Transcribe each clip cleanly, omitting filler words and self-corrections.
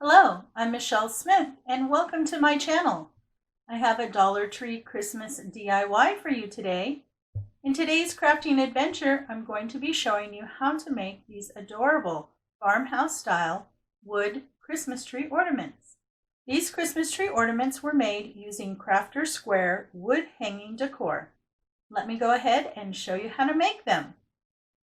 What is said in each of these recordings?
Hello, I'm Michelle Smith and welcome to my channel. I have a Dollar Tree Christmas DIY for you today. In today's crafting adventure, I'm going to be showing you how to make these adorable farmhouse style wood Christmas tree ornaments. These Christmas tree ornaments were made using Crafter Square wood hanging decor. Let me go ahead and show you how to make them.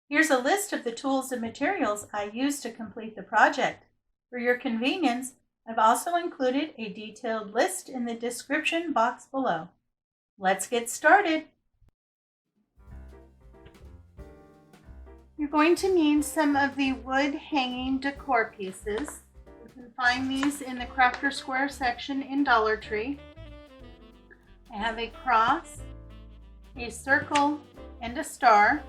Here's a list of the tools and materials I used to complete the project. For your convenience, I've also included a detailed list in the description box below. Let's get started. You're going to need some of the wood hanging decor pieces. You can find these in the Crafter Square section in Dollar Tree. I have a cross, a circle, and a star.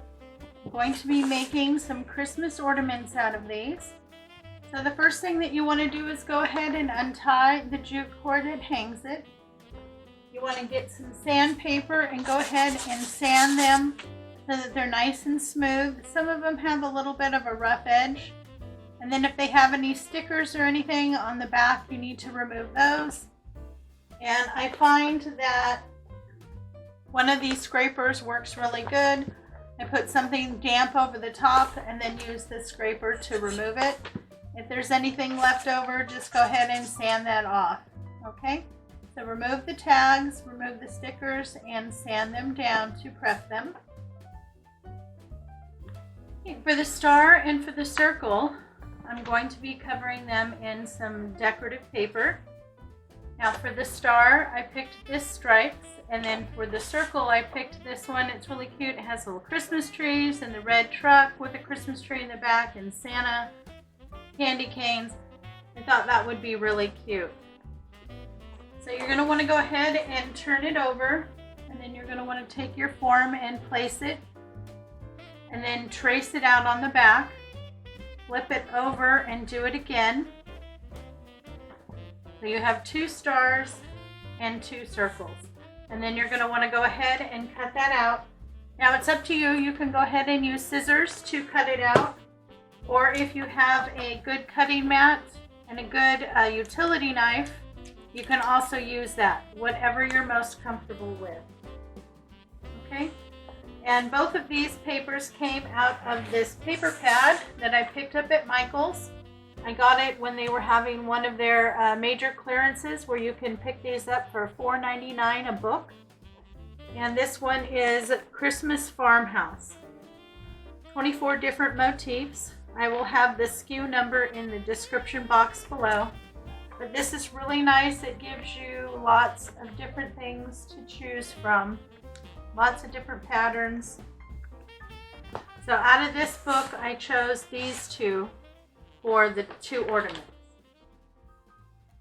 I'm going to be making some Christmas ornaments out of these. So the first thing that you want to do is go ahead and untie the jute cord that hangs it. You want to get some sandpaper and go ahead and sand them so that they're nice and smooth. Some of them have a little bit of a rough edge. And then if they have any stickers or anything on the back, you need to remove those. And I find that one of these scrapers works really good. I put something damp over the top and then use the scraper to remove it. If there's anything left over, just go ahead and sand that off, okay? So remove the tags, remove the stickers, and sand them down to prep them. Okay, for the star and for the circle, I'm going to be covering them in some decorative paper. Now for the star, I picked this stripes, and then for the circle, I picked this one. It's really cute. It has little Christmas trees and the red truck with a Christmas tree in the back and Santa candy canes. I thought that would be really cute. So you're going to want to go ahead and turn it over, and then you're going to want to take your form and place it, and then trace it out on the back. Flip it over and do it again. So you have 2 stars and 2 circles, and then you're going to want to go ahead and cut that out. Now it's up to you. You can go ahead and use scissors to cut it out. Or if you have a good cutting mat and a good utility knife, you can also use that, whatever you're most comfortable with. Okay? And both of these papers came out of this paper pad that I picked up at Michael's. I got it when they were having one of their major clearances where you can pick these up for $4.99 a book. And this one is Christmas Farmhouse. 24 different motifs. I will have the SKU number in the description box below. But this is really nice. It gives you lots of different things to choose from. Lots of different patterns. So out of this book, I chose these 2 for the 2 ornaments.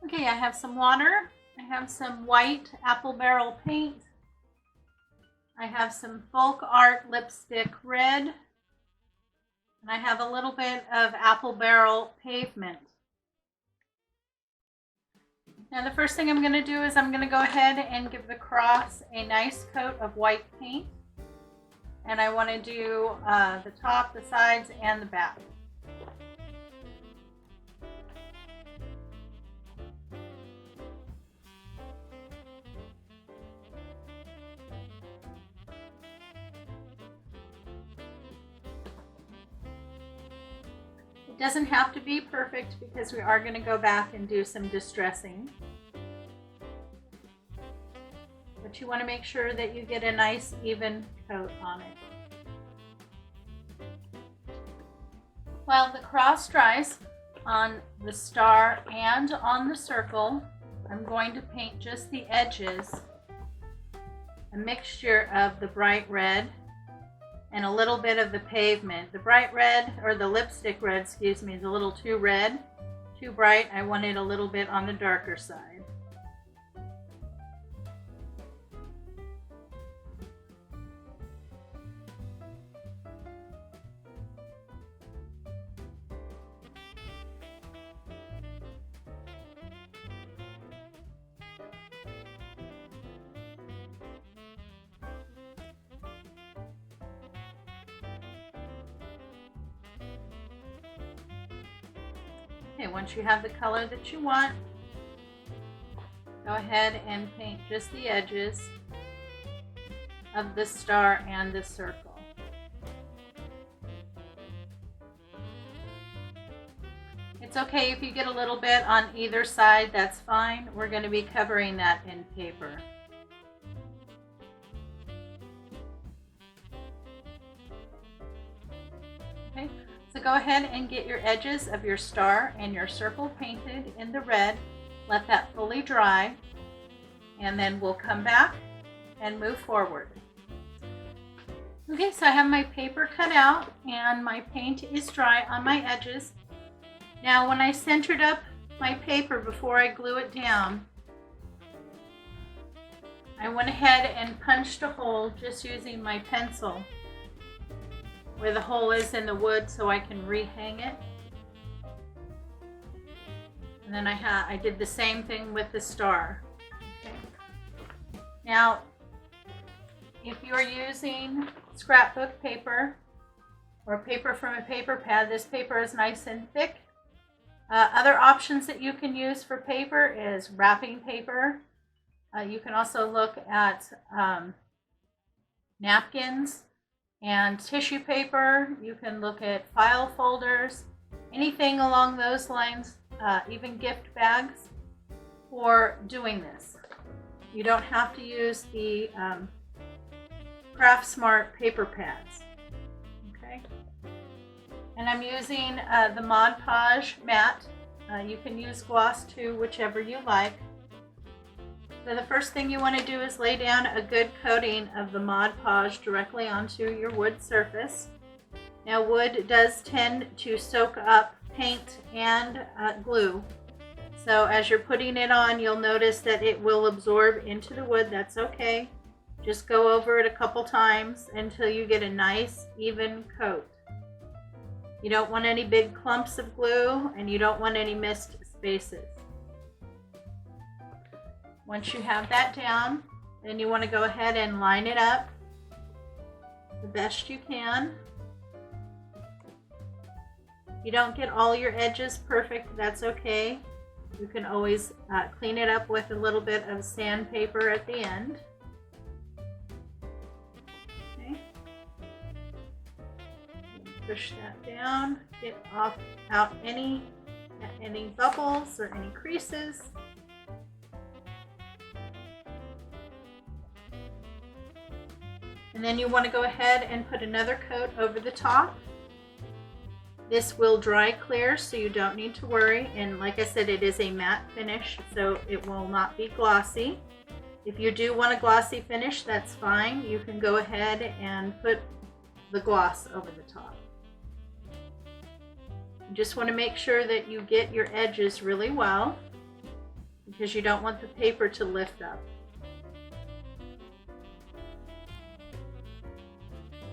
Okay, I have some water. I have some white apple barrel paint. I have some Folk Art lipstick red. And I have a little bit of apple barrel pavement. Now the first thing I'm going to do is I'm going to go ahead and give the cross a nice coat of white paint. And I want to do the top, the sides, and the back. It doesn't have to be perfect because we are going to go back and do some distressing. But you want to make sure that you get a nice even coat on it. While the cross dries on the star and on the circle, I'm going to paint just the edges, a mixture of the bright red and a little bit of the pavement. The bright red, or the lipstick red, excuse me, is a little too red, too bright. I want it a little bit on the darker side. Okay, once you have the color that you want, go ahead and paint just the edges of the star and the circle. It's okay if you get a little bit on either side, that's fine. We're going to be covering that in paper. Okay, so go ahead and get your edges of your star and your circle painted in the red. Let that fully dry, and then we'll come back and move forward. Okay, so I have my paper cut out and my paint is dry on my edges. Now when I centered up my paper before I glue it down, I went ahead and punched a hole just using my pencil where the hole is in the wood so I can rehang it. And then I did the same thing with the star. Okay. Now, if you're using scrapbook paper or paper from a paper pad, this paper is nice and thick. Other options that you can use for paper is wrapping paper. You can also look at napkins and tissue paper. You can look at file folders, anything along those lines, even gift bags for doing this. You don't have to use the Craft Smart paper pads. Okay. And I'm using the Podge Matte. You can use gloss too, whichever you like. So the first thing you want to do is lay down a good coating of the Mod Podge directly onto your wood surface. Now wood does tend to soak up paint and glue. So as you're putting it on, you'll notice that it will absorb into the wood. That's okay. Just go over it a couple times until you get a nice even coat. You don't want any big clumps of glue, and you don't want any missed spaces. Once you have that down, then you want to go ahead and line it up the best you can. If you don't get all your edges perfect, that's okay. You can always clean it up with a little bit of sandpaper at the end. Push that down, get out any bubbles or any creases. And then you want to go ahead and put another coat over the top. This will dry clear, so you don't need to worry. And like I said, it is a matte finish, so it will not be glossy. If you do want a glossy finish, that's fine. You can go ahead and put the gloss over the top. You just want to make sure that you get your edges really well, because you don't want the paper to lift up.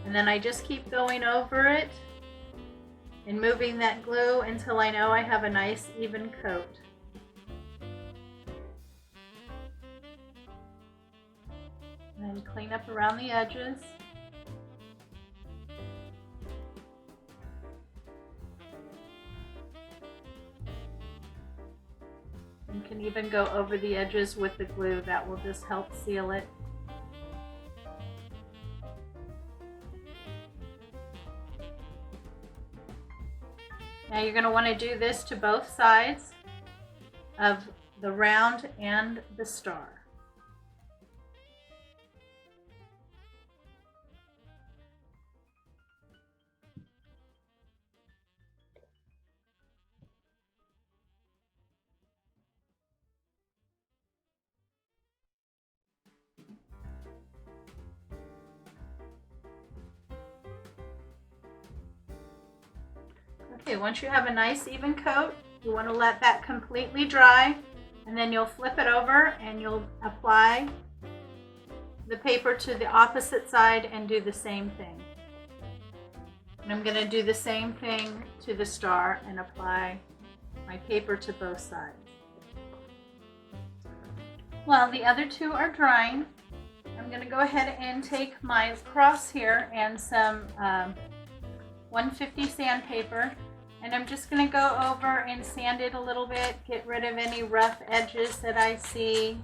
And then I just keep going over it and moving that glue until I know I have a nice even coat. And then clean up around the edges. You can even go over the edges with the glue. That will just help seal it. Now you're going to want to do this to both sides of the round and the star. Okay, once you have a nice even coat, you want to let that completely dry, and then you'll flip it over and you'll apply the paper to the opposite side and do the same thing. And I'm going to do the same thing to the star and apply my paper to both sides. While the other two are drying, I'm going to go ahead and take my cross here and some 150 sandpaper. And I'm just going to go over and sand it a little bit, get rid of any rough edges that I see.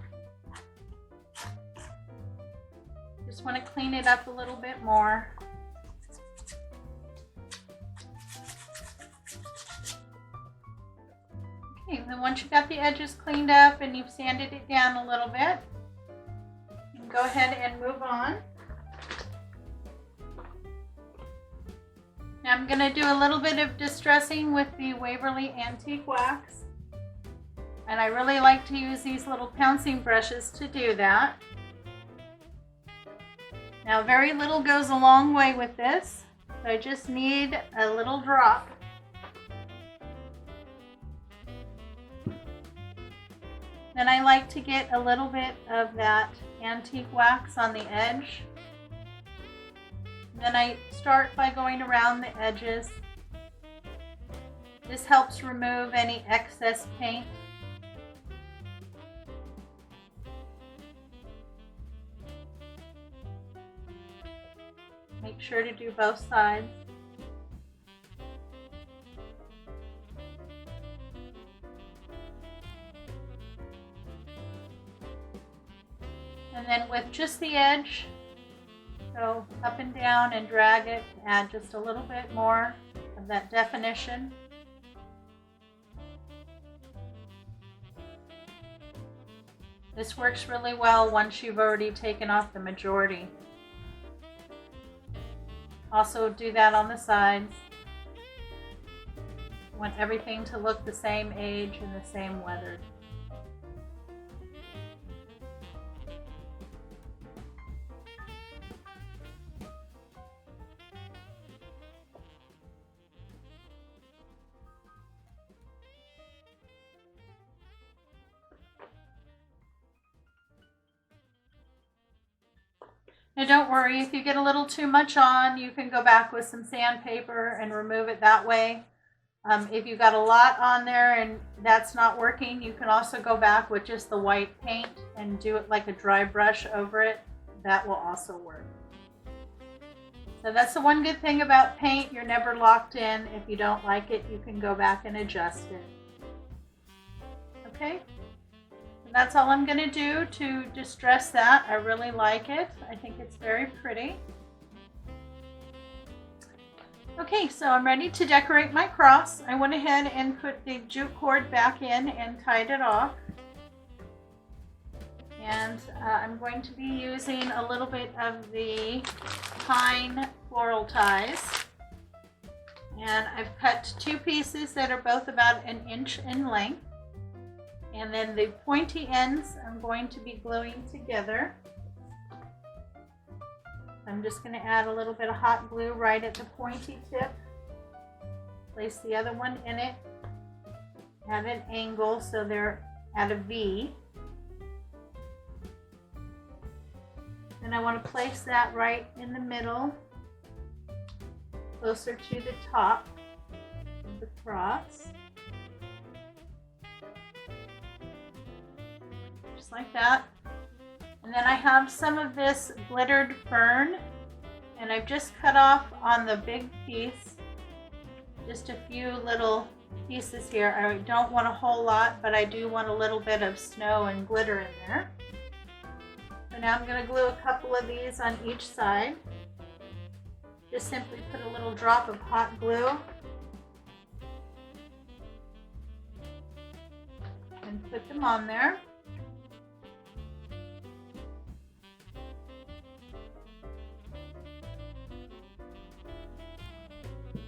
Just want to clean it up a little bit more. Okay, then once you got the edges cleaned up and you've sanded it down a little bit, you can go ahead and move on. Now I'm going to do a little bit of distressing with the Waverly Antique Wax. And I really like to use these little pouncing brushes to do that. Now very little goes a long way with this. So I just need a little drop. Then I like to get a little bit of that antique wax on the edge. Then I start by going around the edges. This helps remove any excess paint. Make sure to do both sides. And then with just the edge, go up and down and drag it to add just a little bit more of that definition. This works really well once you've already taken off the majority. Also do that on the sides. You want everything to look the same age and the same weathered. Now don't worry, if you get a little too much on, you can go back with some sandpaper and remove it that way. If you got a lot on there and that's not working, you can also go back with just the white paint and do it like a dry brush over it. That will also work. So that's the one good thing about paint. You're never locked in. If you don't like it, you can go back and adjust it. Okay? That's all I'm going to do to distress that. I really like it. I think it's very pretty. Okay, so I'm ready to decorate my cross. I went ahead and put the jute cord back in and tied it off. And I'm going to be using a little bit of the pine floral ties. And I've cut two pieces that are both about 1 inch in length. And then the pointy ends I'm going to be gluing together. I'm just going to add a little bit of hot glue right at the pointy tip. Place the other one in it at an angle so they're at a V. Then I want to place that right in the middle, closer to the top of the cross. Like that. And then I have some of this glittered fern, and I've just cut off on the big piece just a few little pieces here. I don't want a whole lot, but I do want a little bit of snow and glitter in there. So now I'm going to glue a couple of these on each side. Just simply put a little drop of hot glue and put them on there.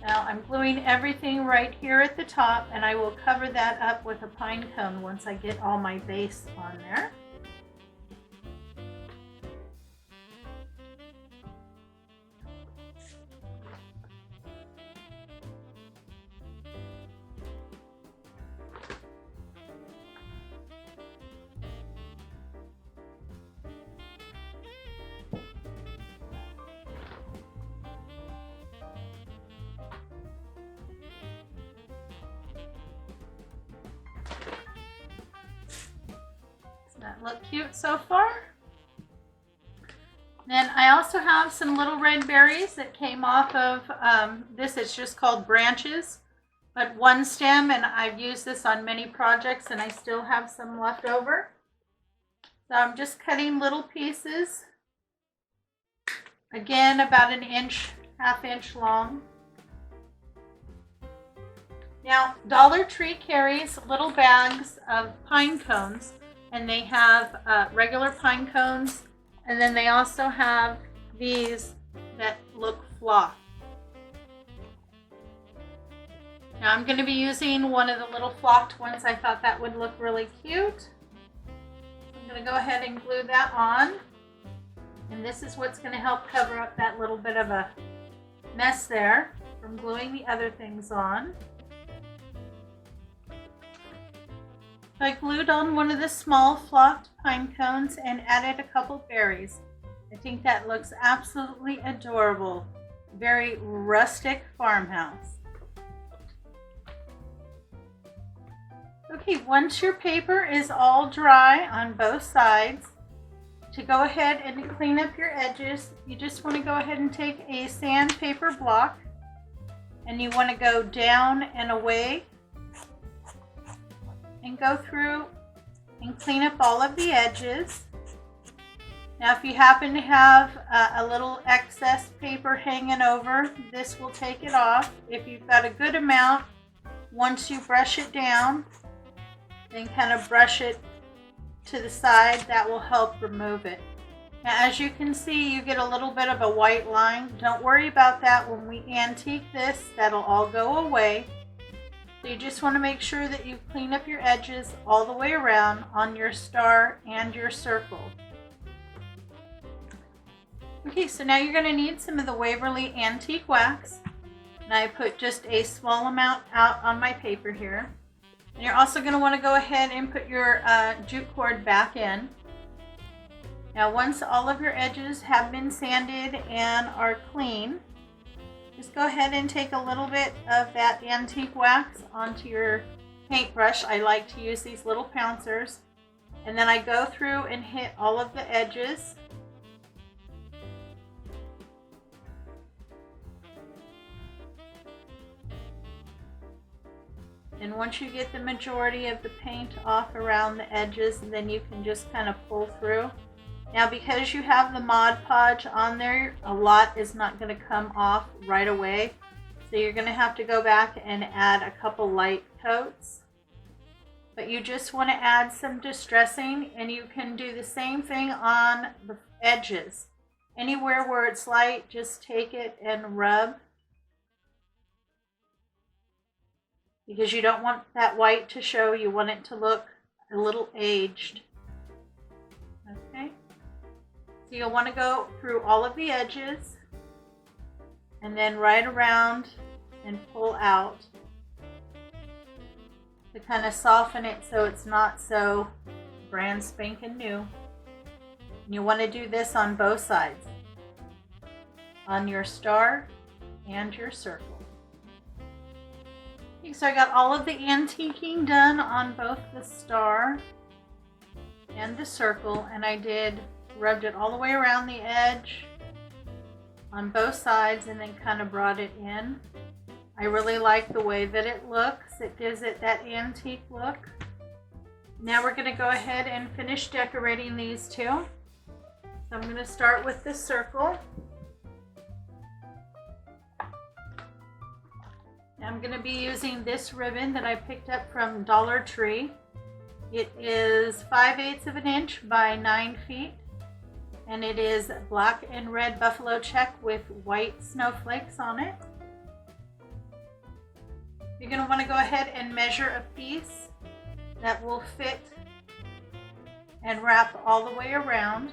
Now I'm gluing everything right here at the top, and I will cover that up with a pine cone once I get all my base on there. That look cute so far. Then I also have some little red berries that came off of, this is just called branches. but one stem, and I've used this on many projects and I still have some left over. So I'm just cutting little pieces, again about an inch, half inch long. Now, Dollar Tree carries little bags of pine cones, and they have regular pine cones, and then they also have these that look flocked. Now I'm going to be using one of the little flocked ones. I thought that would look really cute. I'm going to go ahead and glue that on. And this is what's going to help cover up that little bit of a mess there from gluing the other things on. I glued on one of the small flocked pine cones and added a couple berries. I think that looks absolutely adorable. Very rustic farmhouse. Okay, once your paper is all dry on both sides, to go ahead and clean up your edges, you just want to go ahead and take a sandpaper block and you want to go down and away and go through and clean up all of the edges. Now if you happen to have a little excess paper hanging over, this will take it off. If you've got a good amount, once you brush it down, then kind of brush it to the side, that will help remove it. Now as you can see, you get a little bit of a white line. Don't worry about that. When we antique this, that'll all go away. So you just want to make sure that you clean up your edges all the way around on your star and your circle. Okay, so now you're going to need some of the Waverly Antique Wax. And I put just a small amount out on my paper here. And you're also going to want to go ahead and put your jute cord back in. Now once all of your edges have been sanded and are clean, just go ahead and take a little bit of that antique wax onto your paintbrush. I like to use these little pouncers. And then I go through and hit all of the edges. And once you get the majority of the paint off around the edges, then you can just kind of pull through. Now because you have the Mod Podge on there, a lot is not going to come off right away. So you're going to have to go back and add a couple light coats. But you just want to add some distressing, and you can do the same thing on the edges. Anywhere where it's light, just take it and rub. Because you don't want that white to show, you want it to look a little aged. Okay, so you'll want to go through all of the edges and then right around and pull out to kind of soften it so it's not so brand spanking new. And you want to do this on both sides, on your star and your circle. So I got all of the antiquing done on both the star and the circle, and I rubbed it all the way around the edge on both sides and then kind of brought it in. I really like the way that it looks. It gives it that antique look. Now we're going to go ahead and finish decorating these two. So I'm going to start with the circle. I'm going to be using this ribbon that I picked up from Dollar Tree. It is 5/8 of an inch by 9 feet, and it is black and red buffalo check with white snowflakes on it. You're going to want to go ahead and measure a piece that will fit and wrap all the way around,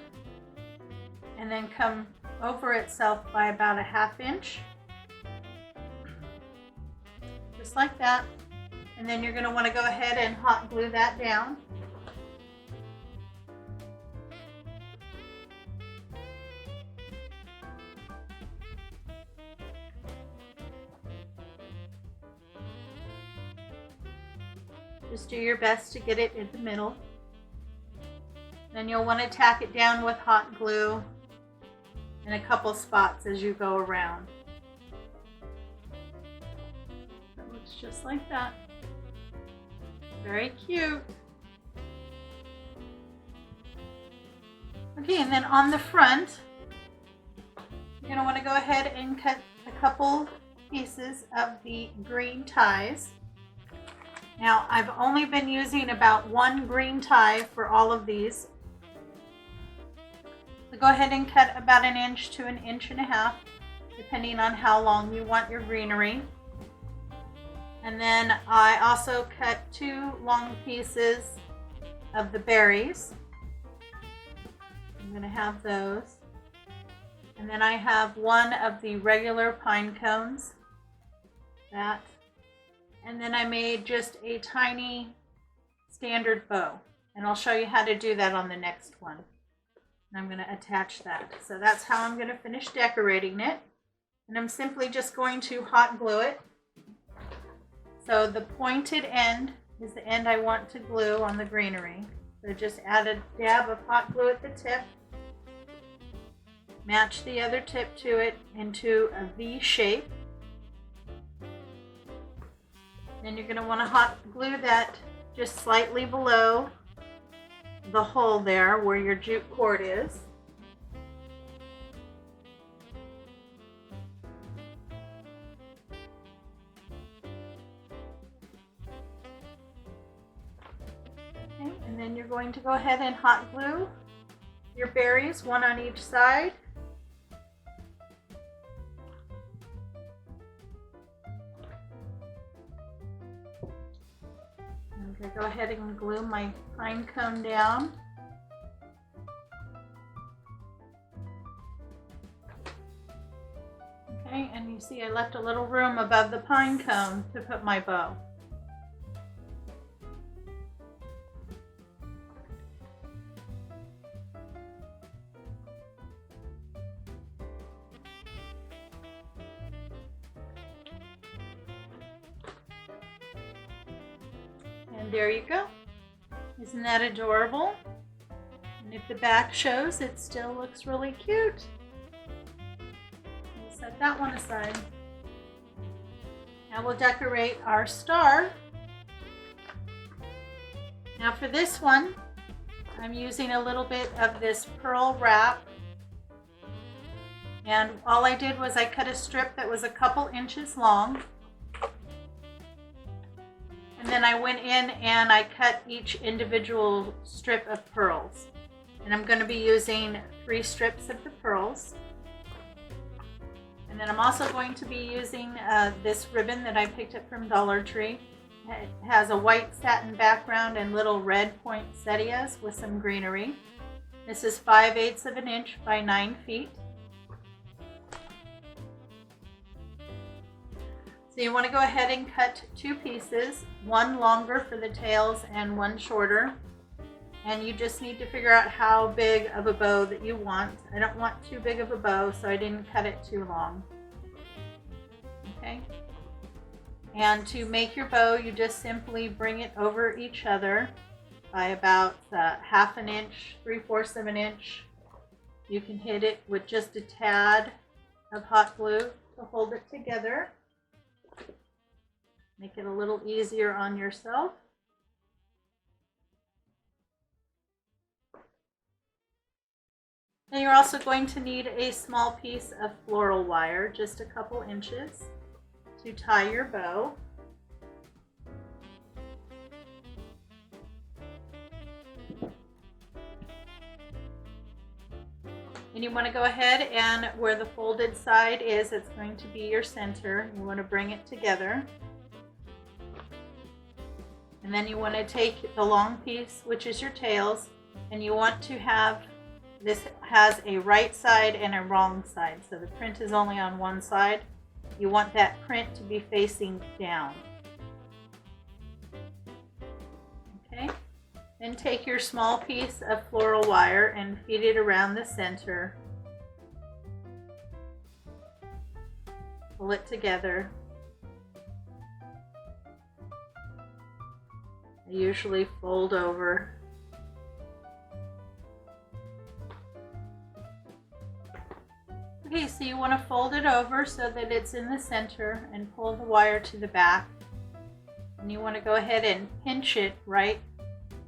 and then come over itself by about a 1/2 inch. Just like that. And then you're going to want to go ahead and hot glue that down. Just do your best to get it in the middle. Then you'll want to tack it down with hot glue in a couple spots as you go around. Looks just like that. Very cute. Okay, and then on the front, you're going to want to go ahead and cut a couple pieces of the green ties. Now, I've only been using about one green tie for all of these. So go ahead and cut about 1 inch to 1.5 inches, depending on how long you want your greenery. And then I also cut 2 long pieces of the berries. I'm going to have those. And then I have 1 of the regular pine cones. That. And then I made just a tiny standard bow. And I'll show you how to do that on the next one. And I'm going to attach that. So that's how I'm going to finish decorating it. And I'm simply just going to hot glue it. So the pointed end is the end I want to glue on the greenery. So just add a dab of hot glue at the tip. Match the other tip to it into a V shape. Then you're going to want to hot glue that just slightly below the hole there where your jute cord is. Okay, and then you're going to go ahead and hot glue your berries, 1 on each side. I'm going to go ahead and glue my pine cone down. Okay, and you see I left a little room above the pine cone to put my bow. And there you go. Isn't that adorable? And if the back shows, it still looks really cute. We'll set that one aside. Now we'll decorate our star. Now for this one, I'm using a little bit of this pearl wrap. And all I did was I cut a strip that was a couple inches long. And then I went in and I cut each individual strip of pearls. And I'm going to be using 3 strips of the pearls. And then I'm also going to be using this ribbon that I picked up from Dollar Tree. It has a white satin background and little red poinsettias with some greenery. This is 5/8 of an inch by 9 feet. So you want to go ahead and cut 2 pieces, 1 longer for the tails and 1 shorter. And you just need to figure out how big of a bow that you want. I don't want too big of a bow, so I didn't cut it too long. Okay. And to make your bow, you just simply bring it over each other by about 1/2 an inch, 3/4 of an inch. You can hit it with just a tad of hot glue to hold it together. Make it a little easier on yourself. Now you're also going to need a small piece of floral wire, just a couple inches, to tie your bow. And you want to go ahead and where the folded side is, it's going to be your center. You want to bring it together. And then you want to take the long piece, which is your tails, and you want to have, this has a right side and a wrong side. So the print is only on one side. You want that print to be facing down. Okay. Then take your small piece of floral wire and feed it around the center. Pull it together. I usually fold over. Okay, so you want to fold it over so that it's in the center and pull the wire to the back. And you want to go ahead and pinch it right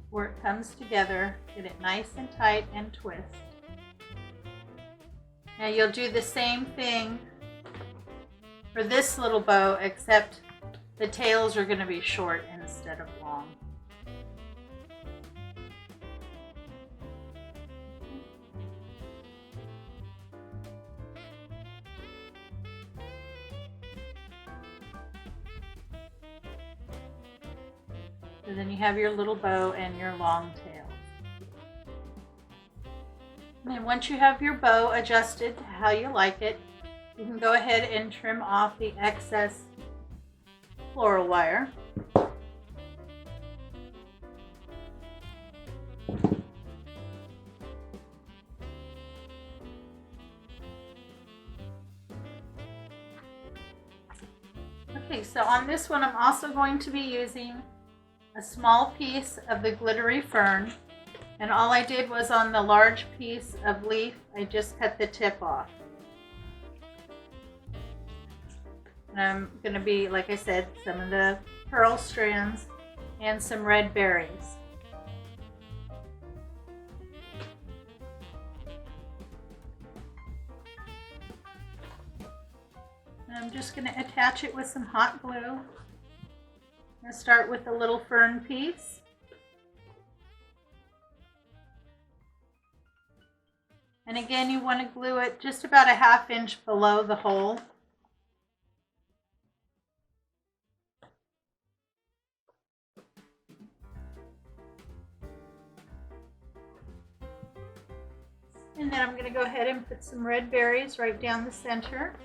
where it comes together. Get it nice and tight and twist. Now you'll do the same thing for this little bow, except the tails are going to be short instead of long. So then you have your little bow and your long tail. And then once you have your bow adjusted to how you like it, you can go ahead and trim off the excess floral wire. Okay, so on this one I'm also going to be using a small piece of the glittery fern, and all I did was on the large piece of leaf I just cut the tip off. And I'm going to be, like I said, some of the pearl strands and some red berries. And I'm just going to attach it with some hot glue. I'm going to start with the little fern piece. And again, you want to glue it just about a 1/2 inch below the hole. And then I'm going to go ahead and put some red berries right down the center.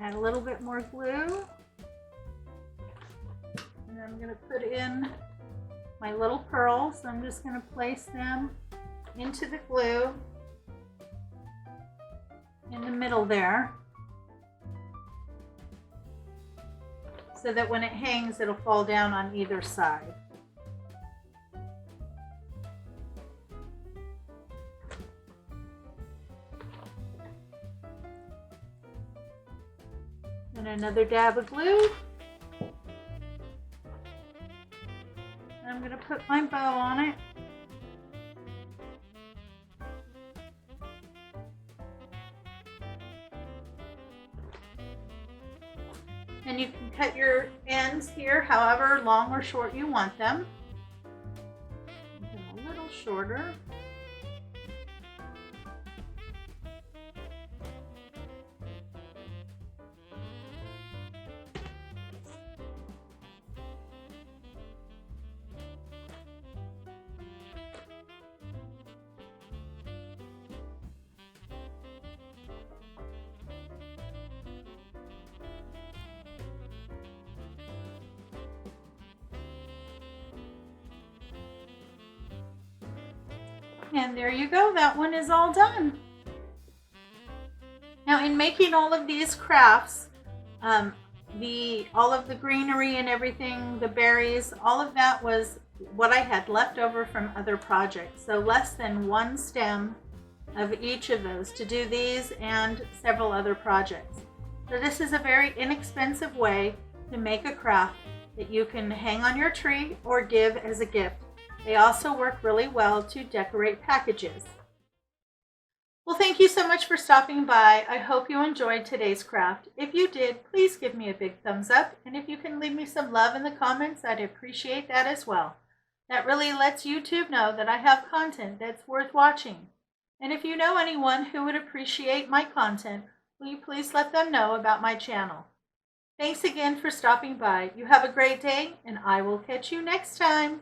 Add a little bit more glue, and I'm going to put in my little pearls. I'm just going to place them into the glue in the middle there, so that when it hangs it'll fall down on either side. And another dab of glue. And I'm going to put my bow on it. And you can cut your ends here however long or short you want them. Make them a little shorter. And there you go, that one is all done. Now in making all of these crafts, all of the greenery and everything, the berries, all of that was what I had left over from other projects. So less than 1 stem of each of those to do these and several other projects. So this is a very inexpensive way to make a craft that you can hang on your tree or give as a gift. They also work really well to decorate packages. Well, thank you so much for stopping by. I hope you enjoyed today's craft. If you did, please give me a big thumbs up. And if you can leave me some love in the comments, I'd appreciate that as well. That really lets YouTube know that I have content that's worth watching. And if you know anyone who would appreciate my content, will you please let them know about my channel. Thanks again for stopping by. You have a great day, and I will catch you next time.